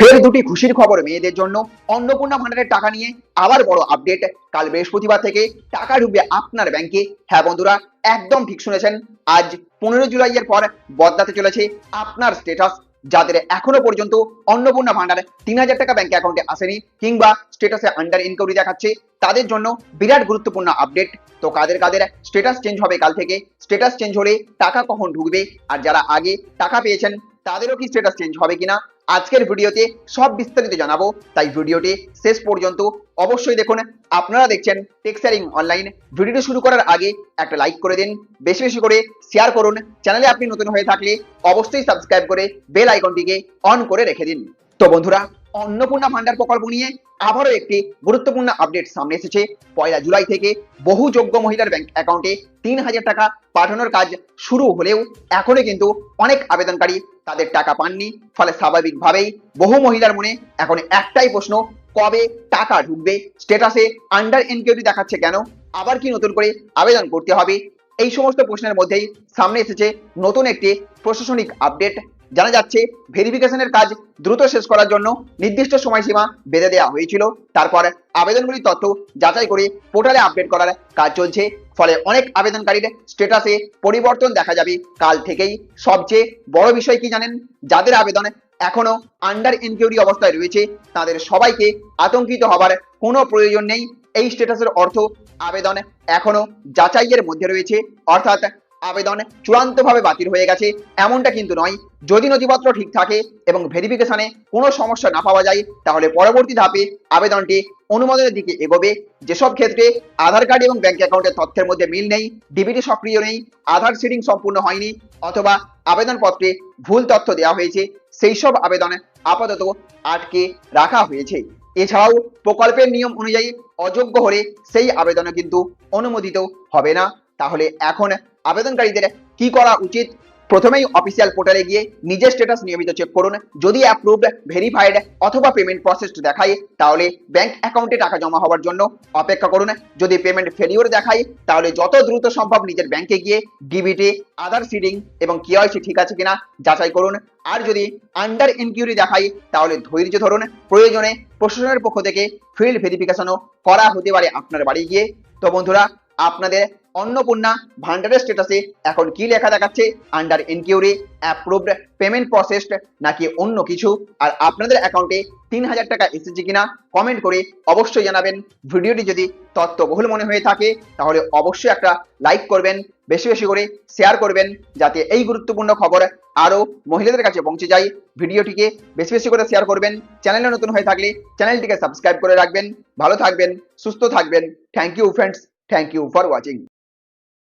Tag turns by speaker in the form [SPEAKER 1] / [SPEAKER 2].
[SPEAKER 1] ফের দুটি খুশির খবর মেয়েদের জন্য। অন্নপূর্ণা ভান্ডারের টাকা নিয়ে আবার বড় আপডেট। কাল বৃহস্পতিবার থেকে টাকা ঢুকবে আপনার ব্যাংকে। হ্যাঁ বন্ধুরা, একদম ঠিক শুনেছেন। আজ 15 জুলাইয়ের পর বদলাতে চলেছে আপনার স্টেটাস। যাদের এখনো পর্যন্ত অন্নপূর্ণা ভান্ডার 3000 টাকা ব্যাংক অ্যাকাউন্টে আসেনি কিংবা স্টেটাসে আন্ডার ইনকোয়ারি দেখাচ্ছে, তাদের জন্য বিরাট গুরুত্বপূর্ণ আপডেট। তো কাদের কাদের স্টেটাস চেঞ্জ হবে কাল থেকে, স্টেটাস চেঞ্জ হলে টাকা কখন ঢুকবে, আর যারা আগে টাকা পেয়েছেন তাদেরও কি স্টেটাস চেঞ্জ হবে কিনা, আজকের ভিডিওতে সব বিস্তারিত জানাবো। তাই ভিডিওটি শেষ পর্যন্ত অবশ্যই দেখুন। আপনারা দেখছেন টেক শেয়ারিং অনলাইন। ভিডিওটি শুরু করার আগে একটা লাইক করে দিন, বেশি বেশি করে শেয়ার করুন। চ্যানেলে আপনি নতুন হয়ে থাকলে অবশ্যই সাবস্ক্রাইব করে বেল আইকনটিকে অন করে রেখে দিন। তো বন্ধুরা, অন্নপূর্ণা ভান্ডার প্রকল্প নিয়ে আবারও একটি গুরুত্বপূর্ণ আপডেট সামনে এসেছে। 1 জুলাই থেকে বহু যোগ্য মহিলার ব্যাংক অ্যাকাউন্টে 3000 টাকা পাঠানোর কাজ শুরু হলেও এখনো কিন্তু অনেক আবেদনকারী তাদের টাকা পাননি। ফলে স্বাভাবিকভাবেই বহু মহিলার মনে এখন একটাই প্রশ্ন, কবে টাকা ঢুকবে, স্টেটাসে আন্ডার এনকিউরি দেখাচ্ছে কেন, আবার কি নতুন করে আবেদন করতে হবে। এই সমস্ত প্রশ্নের মধ্যেই সামনে এসেছে নতুন একটি প্রশাসনিক আপডেট। জানা যাচ্ছে ভেরিফিকেশনের কাজ দ্রুত শেষ করার জন্য নির্দিষ্ট সময়সীমা বেঁধে দেওয়া হয়েছিল। তারপর আবেদনগুলির তথ্য যাচাই করে পোর্টালে আপডেট করার কাজ চলছে। ফলে অনেক আবেদনকারীর স্টেটাসে পরিবর্তন দেখা যাবে কাল থেকেই। সবচেয়ে বড় বিষয় কি জানেন, যাদের আবেদন এখনো আন্ডার ইনকিউরি অবস্থায় রয়েছে তাদের সবাইকে আতঙ্কিত হবার কোনো প্রয়োজন নেই। এই স্টেটাসের অর্থ আবেদন এখনো যাচাইয়ের মধ্যে রয়েছে, অর্থাৎ আবেদন চূড়ান্তভাবে বাতিল হয়ে গেছে এমনটা কিন্তু নয়। যদি নথিপত্র ঠিক থাকে এবং ভেরিফিকেশনে কোনো সমস্যা না পাওয়া যায়, তাহলে পরবর্তী ধাপে আবেদনটি অনুমোদনের দিকে এগোবে। যেসব ক্ষেত্রে আধার কার্ড এবং ব্যাংক অ্যাকাউন্টের তথ্যের মধ্যে মিল নেই, ডিবিটি সক্রিয় নেই, আধার সিডিং সম্পূর্ণ হয়নি, অথবা আবেদনপত্রে ভুল তথ্য দেওয়া হয়েছে, সেই সব আবেদন আপাতত আটকে রাখা হয়েছে। এছাড়াও প্রকল্পের নিয়ম অনুযায়ী অযোগ্য হলে সেই আবেদনও কিন্তু অনুমোদিত হবে না। তাহলে এখন আবেদনকারীদের কি করা উচিত? প্রথমেই অফিসিয়াল পোর্টালে গিয়ে নিজের স্ট্যাটাস নিয়মিত চেক করুন। যদি অ্যাপ্রুভড, ভেরিফাইড অথবা পেমেন্ট প্রসেসড দেখায়, তাহলে ব্যাংক অ্যাকাউন্টে টাকা জমা হওয়ার জন্য অপেক্ষা করুন। যদি পেমেন্ট ফেলিওর দেখায়, তাহলে যত দ্রুত সম্ভব নিজের ব্যাংকে গিয়ে ডিবিটি, আধার সিডিং এবং কেওয়াইসি ঠিক আছে কিনা যাচাই করুন। আর যদি আন্ডার ইনকিউরি দেখায়, তাহলে ধৈর্য ধরুন। প্রয়োজনে প্রশাসনের পক্ষ থেকে ফিল্ড ভেরিফিকেশনও করা হতে পারে আপনার বাড়ি গিয়ে। তো বন্ধুরা, আপনাদের অন্নপূর্ণা ভান্ডারের স্ট্যাটাসে এখন কি লেখা দেখাচ্ছে? আন্ডার ইনকিউরি, অ্যাপ্রুভড, পেমেন্ট প্রসেসড নাকি অন্য কিছু? আর আপনাদের অ্যাকাউন্টে 3000 টাকা এসেছে কিনা কমেন্ট করে অবশ্যই জানাবেন। ভিডিওটি যদি তথ্যবহুল মনে হয়ে থাকে তাহলে অবশ্যই একটা লাইক করবেন, বেশি বেশি করে শেয়ার করবেন, যাতে এই গুরুত্বপূর্ণ খবর আরো মহিলাদের কাছে পৌঁছে যায়। ভিডিওটিকে বেশি বেশি করে শেয়ার করবেন। চ্যানেলে নতুন হয়ে থাকলে চ্যানেলটিকে সাবস্ক্রাইব করে রাখবেন। ভালো থাকবেন, সুস্থ থাকবেন। Thank you friends, thank you for watching.